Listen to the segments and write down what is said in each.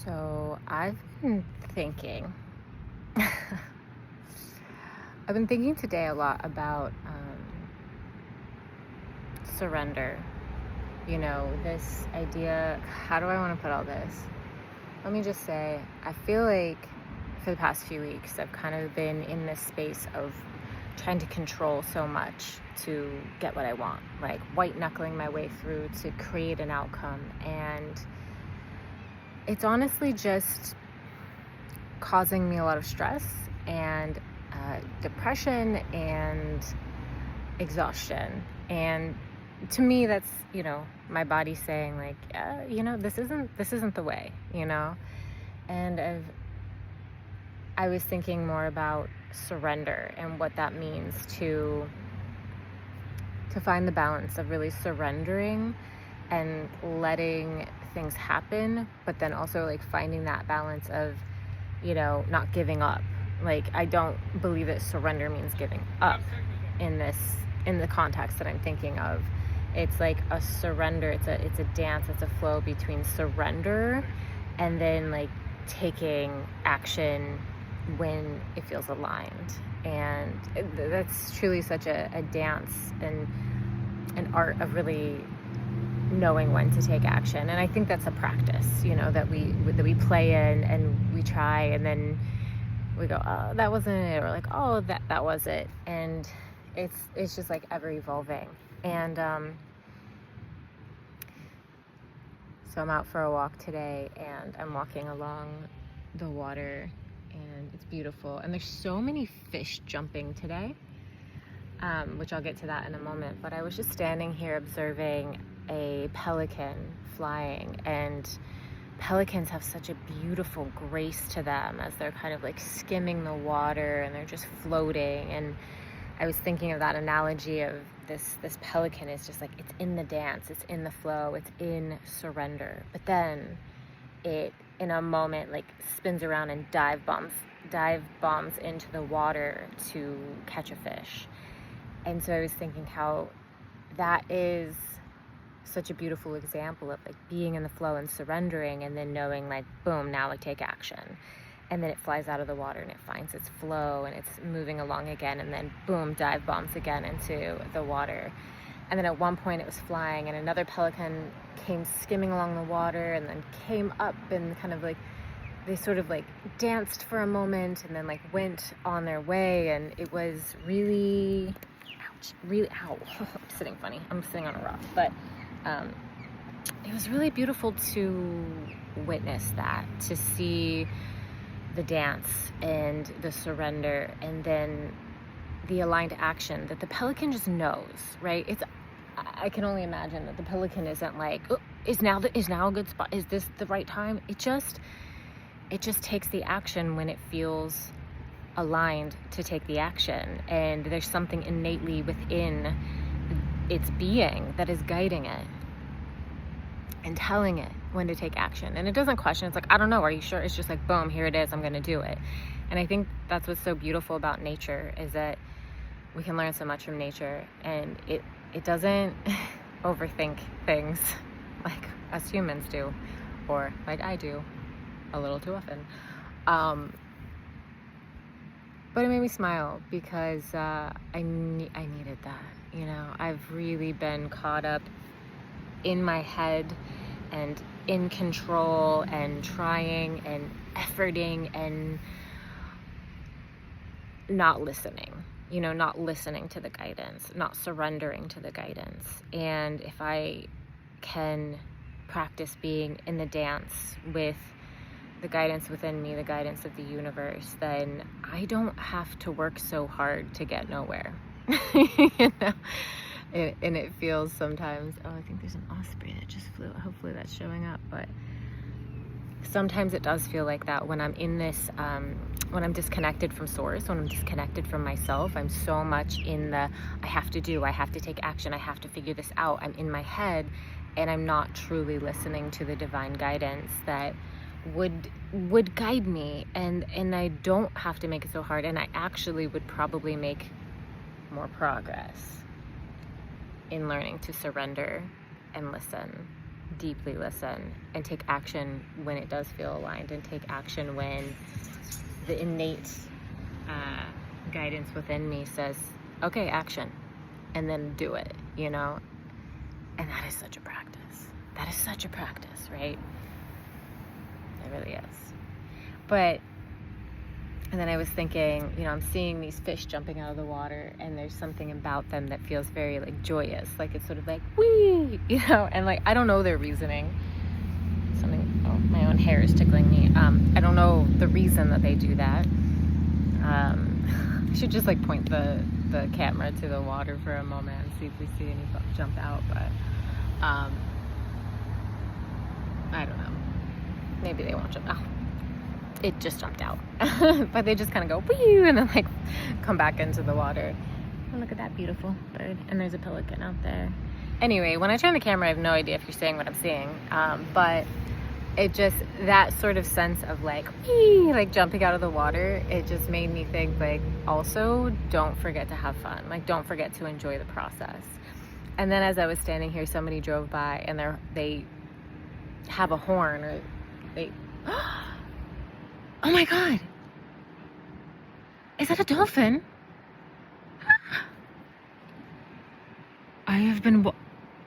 So I've been thinking, I've been thinking today a lot about surrender. This idea, how do I want to put all this? Let me just say, I feel like for the past few weeks, I've kind of been in this space of trying to control so much to get what I want, like white knuckling my way through to create an outcome. And it's honestly just causing me a lot of stress and depression and exhaustion. And to me, that's my body saying like, this isn't the way, And I was thinking more about surrender and what that means to find the balance of really surrendering and letting things happen, but then also like finding that balance of not giving up. Like, I don't believe that surrender means giving up in the context that I'm thinking of. It's like a surrender, it's a dance, it's a flow between surrender and then like taking action when it feels aligned. And that's truly such a dance and an art of really knowing when to take action. And I think that's a practice, that we play in and we try, and then we go, oh, that wasn't it, or like, oh, that was it. And it's just like ever evolving. And so I'm out for a walk today, and I'm walking along the water, and it's beautiful. And there's so many fish jumping today, which I'll get to that in a moment. But I was just standing here observing a pelican flying, and pelicans have such a beautiful grace to them as they're kind of like skimming the water and they're just floating. And I was thinking of that analogy of this pelican is just like, it's in the dance, it's in the flow, it's in surrender. But then it, in a moment, like spins around and dive bombs into the water to catch a fish. And so I was thinking how that is such a beautiful example of like being in the flow and surrendering, and then knowing like, boom, now like take action. And then it flies out of the water and it finds its flow and it's moving along again, and then boom, dive bombs again into the water. And then at one point it was flying, and another pelican came skimming along the water and then came up, and kind of like they sort of like danced for a moment and then like went on their way. And it was really ow. I'm sitting funny. I'm sitting on a rock. But it was really beautiful to witness that, to see the dance and the surrender, and then the aligned action that the pelican just knows, right? I can only imagine that the pelican isn't like, oh, is now a good spot? Is this the right time? It just takes the action when it feels aligned to take the action. And there's something innately within its being that is guiding it and telling it when to take action. And it doesn't question. It's like, I don't know, are you sure? It's just like, boom, here it is, I'm gonna do it. And I think that's what's so beautiful about nature, is that we can learn so much from nature, and it doesn't overthink things like us humans do, or like I do a little too often. But it made me smile because I needed that. I've really been caught up in my head and in control and trying and efforting and not listening, not listening to the guidance, not surrendering to the guidance. And if I can practice being in the dance with the guidance within me, the guidance of the universe, then I don't have to work so hard to get nowhere. And it feels sometimes, oh, I think there's an osprey that just flew. Hopefully that's showing up. But sometimes it does feel like that when I'm in this, when I'm disconnected from source, when I'm disconnected from myself. I'm so much in the, I have to take action, I have to figure this out. I'm in my head, and I'm not truly listening to the divine guidance that would guide me, and I don't have to make it so hard, and I actually would probably make more progress in learning to surrender and listen deeply listen and take action when it does feel aligned, and take action when the innate guidance within me says, okay, action, and then do it, you know? And that is such a practice. That is such a practice, right? It really is. But, and then I was thinking, you know, I'm seeing these fish jumping out of the water, and there's something about them that feels very like joyous, like it's sort of like, wee, you know, and like, I don't know their reasoning. Something, oh, my own hair is tickling me. I don't know the reason that they do that. I should just like point the camera to the water for a moment and see if we see any jump out, but I don't know. Maybe they won't jump out. It just jumped out. But they just kind of go, wee, and then like come back into the water. Oh, look at that beautiful bird. And there's a pelican out there. Anyway, when I turn the camera, I have no idea if you're seeing what I'm seeing. But it just, that sort of sense of like, wee, like jumping out of the water, it just made me think like, also don't forget to have fun. Like, don't forget to enjoy the process. And then as I was standing here, somebody drove by, and they have a horn, or they, oh my God. Is that a dolphin?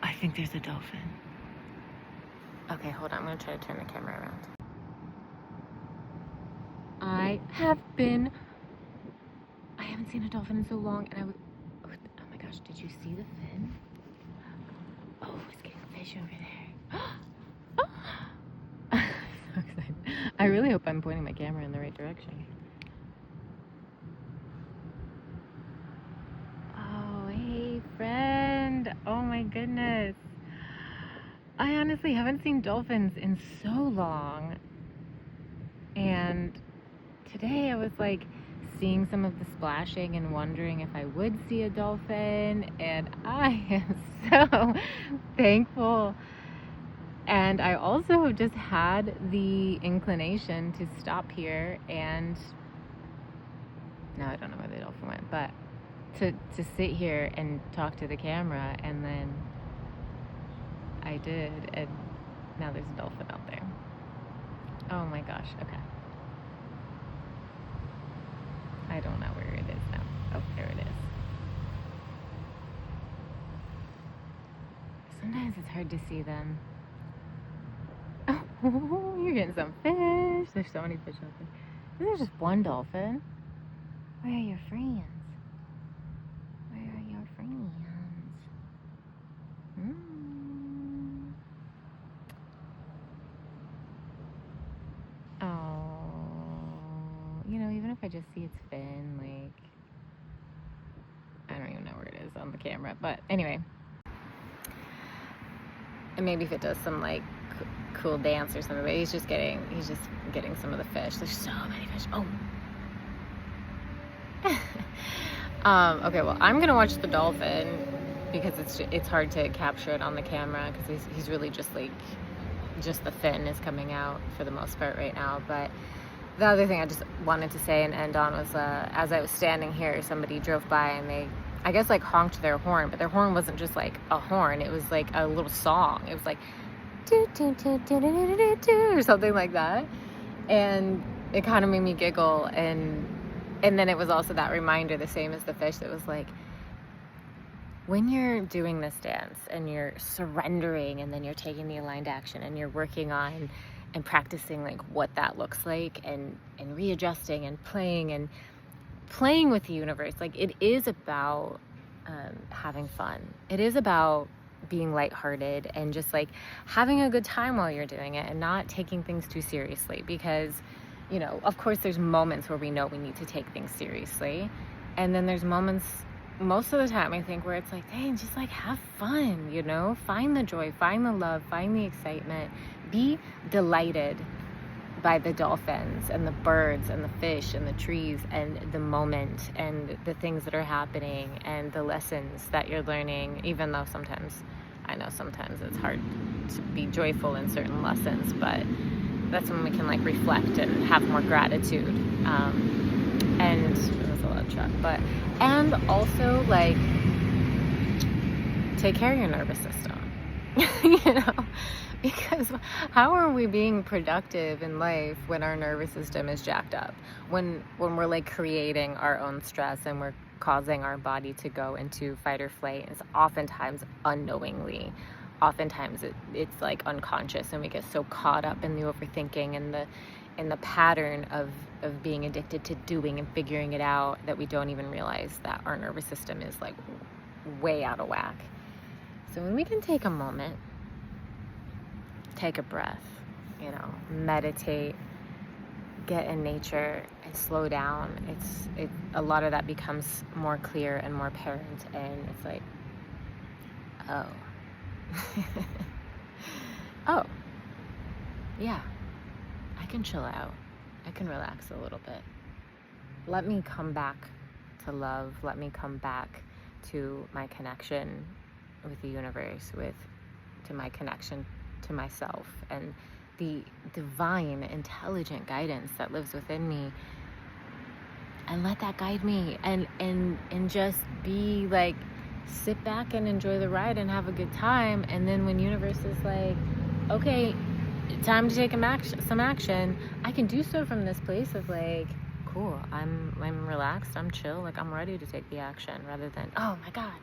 I think there's a dolphin. Okay, hold on. I'm going to try to turn the camera around. I haven't seen a dolphin in so long, and oh my gosh, did you see the fin? Oh, it's getting fish over there. I'm so excited. I really hope I'm pointing my camera in the right direction. Oh, hey, friend. Oh my goodness. I honestly haven't seen dolphins in so long, and today I was like seeing some of the splashing and wondering if I would see a dolphin, and I am so thankful. And I also just had the inclination to stop here, and now I don't know where the dolphin went, but to sit here and talk to the camera, and then I did, and now there's a dolphin out there. Oh my gosh, okay. I don't know where it is now. Oh, there it is. Sometimes it's hard to see them. Oh, you're getting some fish. There's so many fish out there. There's just one dolphin. Where are your friends? Where are your friends? You know, even if I just see its fin, like, I don't even know where it is on the camera, but anyway. And maybe if it does some like cool dance or something, but he's just getting some of the fish. There's so many fish. Oh. Okay, well, I'm gonna watch the dolphin because it's hard to capture it on the camera because he's really just like, just the fin is coming out for the most part right now. But the other thing I just wanted to say and end on was, as I was standing here, somebody drove by and they, I guess, like honked their horn, but their horn wasn't just like a horn. It was like a little song. It was like, doo, doo, doo, doo, doo, doo, doo, or something like that. And it kind of made me giggle. And then it was also that reminder, the same as the fish, that was like, when you're doing this dance and you're surrendering, and then you're taking the aligned action and you're working on and practicing like what that looks like, and readjusting and playing with the universe, like it is about having fun. It is about being lighthearted and just like having a good time while you're doing it, and not taking things too seriously, because, you know, of course there's moments where we know we need to take things seriously, and then there's moments, most of the time I think, where it's like, hey, just like have fun, you know, find the joy, find the love, find the excitement, be delighted by the dolphins and the birds and the fish and the trees and the moment and the things that are happening and the lessons that you're learning, even though sometimes it's hard to be joyful in certain lessons, but that's when we can like reflect and have more gratitude. And there's a lot of truck, but, and also like take care of your nervous system. You know, because how are we being productive in life when our nervous system is jacked up? When we're like creating our own stress and we're causing our body to go into fight or flight, it's oftentimes unknowingly. Oftentimes it's like unconscious, and we get so caught up in the overthinking and the pattern of being addicted to doing and figuring it out that we don't even realize that our nervous system is like way out of whack. So when we can take a moment, take a breath, you know, meditate, get in nature and slow down, a lot of that becomes more clear and more apparent, and it's like, oh. Oh, yeah, I can chill out. I can relax a little bit. Let me come back to love. Let me come back to my connection with the universe, to my connection to myself and the divine, intelligent guidance that lives within me, and let that guide me, and just be like, sit back and enjoy the ride and have a good time. And then when universe is like, okay, time to take some action, I can do so from this place of like, cool, I'm relaxed, I'm chill, like I'm ready to take the action, rather than, oh my god,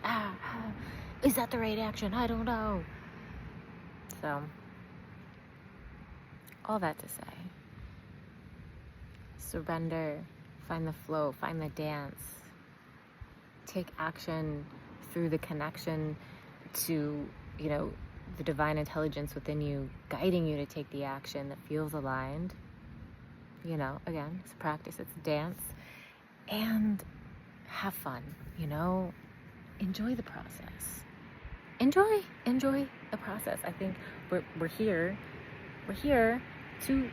is that the right action? I don't know. So all that to say, surrender, find the flow, find the dance, take action through the connection to, you know, the divine intelligence within you, guiding you to take the action that feels aligned. You know, again, it's a practice, it's a dance, and have fun, you know, enjoy the process. Enjoy the process. I think we're here to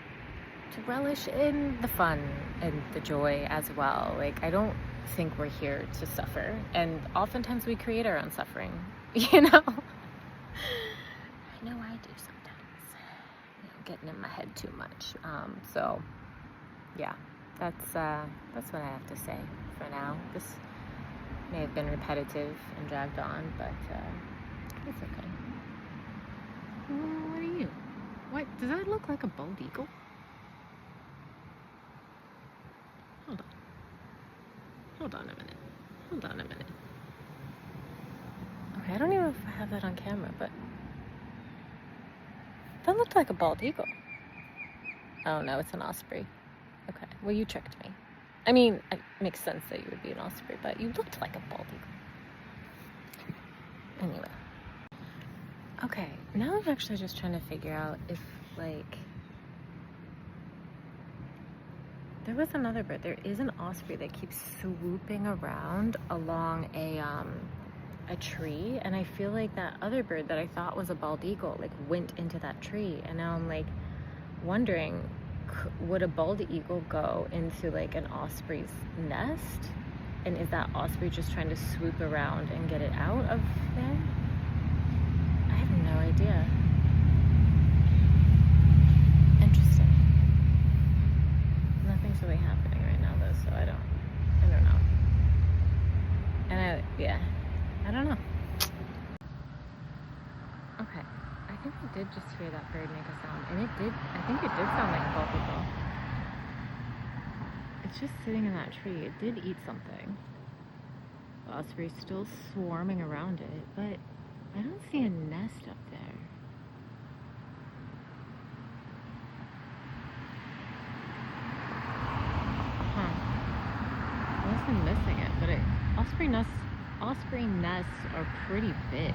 relish in the fun and the joy as well. Like, I don't think we're here to suffer, and oftentimes we create our own suffering, you know. I know I do sometimes, you know, getting in my head too much. So yeah, that's what I have to say for now. This may have been repetitive and dragged on, but it's okay. What are you? What, does that look like a bald eagle? Hold on a minute. Okay, I don't even know if I have that on camera, but that looked like a bald eagle. Oh no, it's an osprey. Okay, well, you tricked me. I mean, it makes sense that you would be an osprey, but you looked like a bald eagle. Anyway. Okay, now I'm actually just trying to figure out if, like, there was another bird. There is an osprey that keeps swooping around along a tree, and I feel like that other bird that I thought was a bald eagle, like, went into that tree, and now I'm, like, wondering, would a bald eagle go into, like, an osprey's nest? And is that osprey just trying to swoop around and get it out of there? I have no idea. Interesting. Nothing's really happening right now, though, so I don't know. And I don't know. Okay, I think I did just hear that bird make a sound, and I think it did sound like a bald eagle. It's just sitting in that tree. It did eat something. The osprey's still swarming around it, but I don't see a nest up there. Huh. I must be missing it, but osprey nests are pretty big.